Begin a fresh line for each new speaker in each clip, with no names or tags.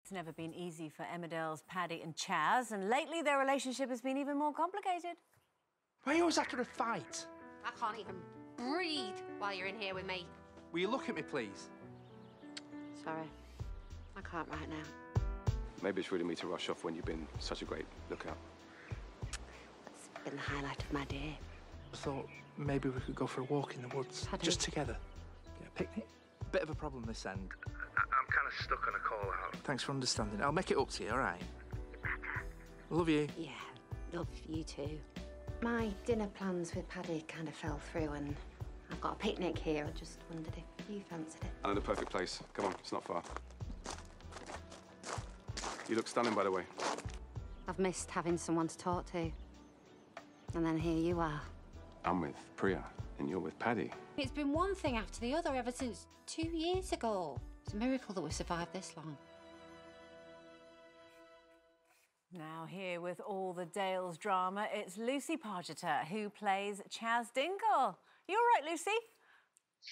It's never been easy for Emmerdale's Paddy and Chas, and lately their relationship has been even more complicated.
Why are you always after a fight?
I can't even breathe while you're in here with me.
Will you look at me, please?
Sorry, I can't right now.
Maybe it's really me to rush off when you've been such a great lookout.
That's been the highlight of my day.
I thought maybe we could go for a walk in the woods,
Paddy.
Just together. Get a picnic. Bit of a problem this end. I'm kind of stuck on a call out. Thanks for understanding. I'll make it up to you, all right? Love you.
Yeah, love you too. My dinner plans with Paddy kind of fell through and I've got a picnic here. I just wondered if you fancied it.
I know the perfect place. Come on, it's not far. You look stunning, by the way.
I've missed having someone to talk to. And then here you are.
I'm with Priya, and you're with Paddy.
It's been one thing after the other ever since 2 years ago. It's a miracle that we survived this long.
Now here with all the Dales drama, it's Lucy Pargeter who plays Chas Dingle. You all right, Lucy?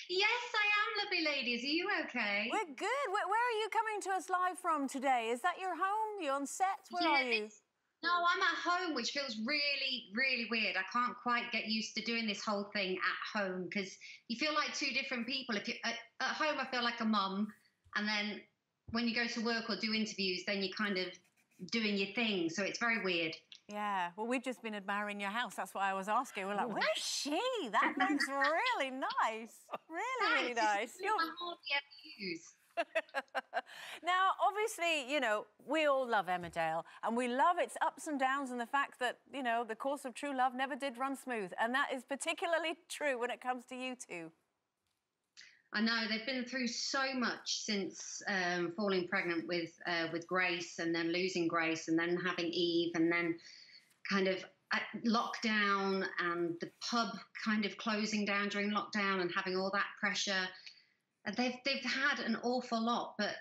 Yes, I am, lovely ladies. Are you okay?
We're good. Where are you coming to us live from today? Is that your home? You're on set? Where are you?
No, I'm at home, which feels really, really weird. I can't quite get used to doing this whole thing at home because you feel like two different people. If you at home, I feel like a mum, and then when you go to work or do interviews, then you're kind of doing your thing. So it's very weird.
Yeah, well, we've just been admiring your house. That's why I was asking. We're like, where's she? That looks really nice. Really nice.
I hardly ever use.
Now, obviously, you know, we all love Emmerdale and we love its ups and downs and the fact that, you know, the course of true love never did run smooth. And that is particularly true when it comes to you two.
I know, they've been through so much since falling pregnant with Grace and then losing Grace and then having Eve and then kind of lockdown and the pub kind of closing down during lockdown and having all that pressure. They've had an awful lot, but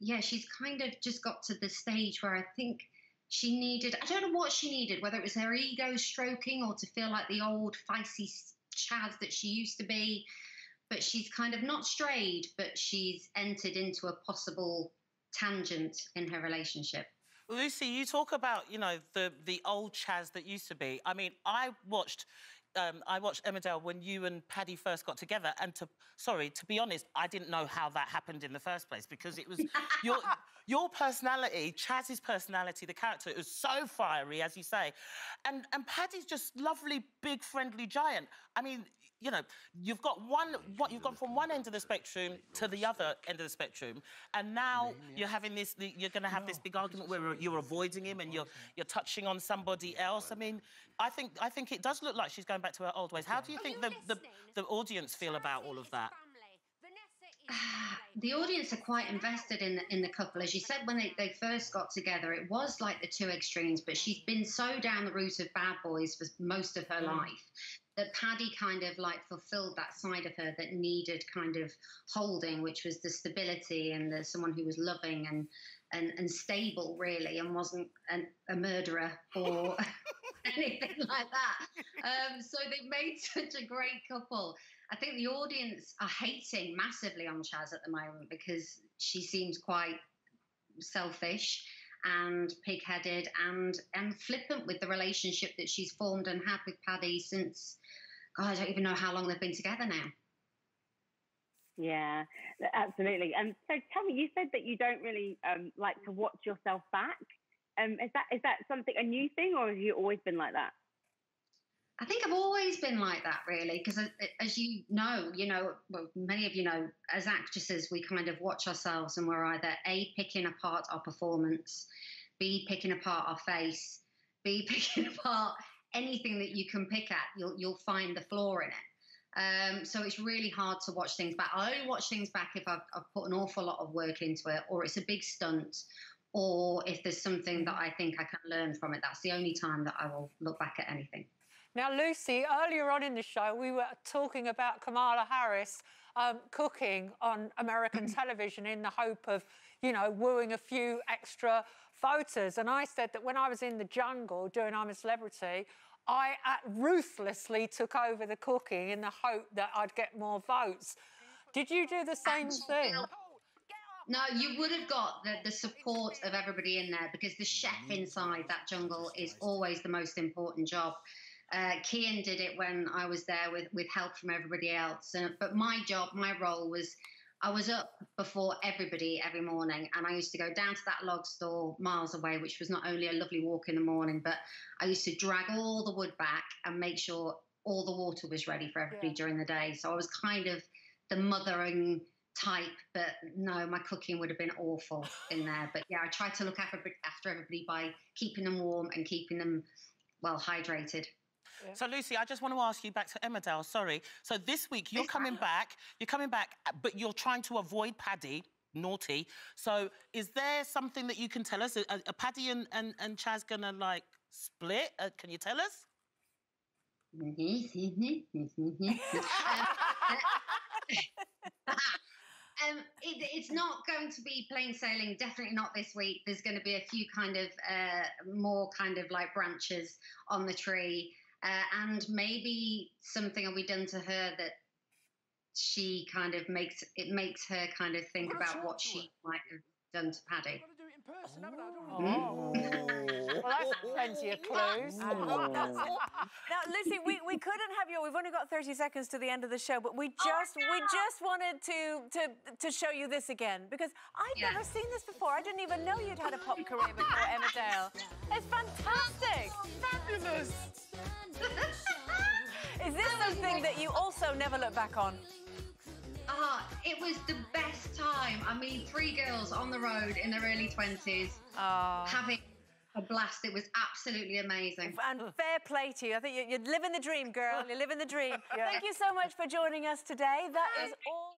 yeah, she's kind of just got to the stage where I think she needed, I don't know what she needed, whether it was her ego stroking or to feel like the old feisty Chas that she used to be, but she's kind of not strayed, but she's entered into a possible tangent in her relationship.
Lucy, you talk about, you know, the old Chas that used to be. I mean, I watched Emmerdale when you and Paddy first got together, and to be honest, I didn't know how that happened in the first place because it was your personality, Chas's personality, the character, it was so fiery, as you say, and Paddy's just lovely, big, friendly giant. I mean, you know, you've gone from one end of the spectrum to the other end of the spectrum, and now you're having this. You're going to have this big argument where you're avoiding him and you're touching on somebody else. I mean, I think it does look like she's going back to her old ways. How do you think the audience feel about all of that?
The audience are quite invested in the couple. As you said, when they first got together, it was like the two extremes, but she's been so down the route of bad boys for most of her life that Paddy kind of like fulfilled that side of her that needed kind of holding, which was the stability and someone who was loving and stable, really, and wasn't a murderer or anything like that. So they've made such a great couple. I think the audience are hating massively on Chas at the moment because she seems quite selfish and pig-headed and flippant with the relationship that she's formed and had with Paddy since, God, I don't even know how long they've been together now.
Yeah, absolutely. And so tell me, you said that you don't really like to watch yourself back. Is that something, a new thing, or have you always been like that?
I think I've always been like that, really, because as you know, well, many of you know, as actresses, we kind of watch ourselves and we're either A, picking apart our performance, B, picking apart our face, B, picking apart anything that you can pick at, you'll find the flaw in it. So it's really hard to watch things back. I only watch things back if I've put an awful lot of work into it, or it's a big stunt, or if there's something that I think I can learn from it. That's the only time that I will look back at anything.
Now, Lucy, earlier on in the show, we were talking about Kamala Harris cooking on American television in the hope of, you know, wooing a few extra voters. And I said that when I was in the jungle doing I'm a Celebrity, I ruthlessly took over the cooking in the hope that I'd get more votes. Did you do the same thing?
No, you would have got the support of everybody in there, because the chef inside that jungle is always the most important job. Kian did it when I was there with help from everybody else. But my job, my role was, I was up before everybody every morning, and I used to go down to that log store miles away, which was not only a lovely walk in the morning, but I used to drag all the wood back and make sure all the water was ready for everybody during the day. So I was kind of the mothering type, but no, my cooking would have been awful in there. But yeah, I tried to look after everybody by keeping them warm and keeping them well hydrated.
Yeah. So, Lucy, I just want to ask you back to Emmerdale, sorry. So this week you're coming back, but you're trying to avoid Paddy, naughty. So is there something that you can tell us? Are Paddy and Chas gonna, like, split? Can you tell us?
It's not going to be plain sailing, definitely not this week. There's going to be a few kind of more kind of like branches on the tree. And maybe something will be done to her that she kind of makes her kind of think about what she might have done to Paddy.
Well, that's plenty of clues.
Now, Lucy, we couldn't have you. We've only got 30 seconds to the end of the show, but we just wanted to show you this again, because I'd never seen this before. I didn't even know you'd had a pop career before Emmerdale. It's fantastic.
Fabulous.
Is this something that you also never look back on?
It was the best time. I mean, 3 girls on the road in their early 20s, having a blast. It was absolutely amazing.
And fair play to you. I think you're living the dream, girl. You're living the dream. Thank you so much for joining us today. That is all.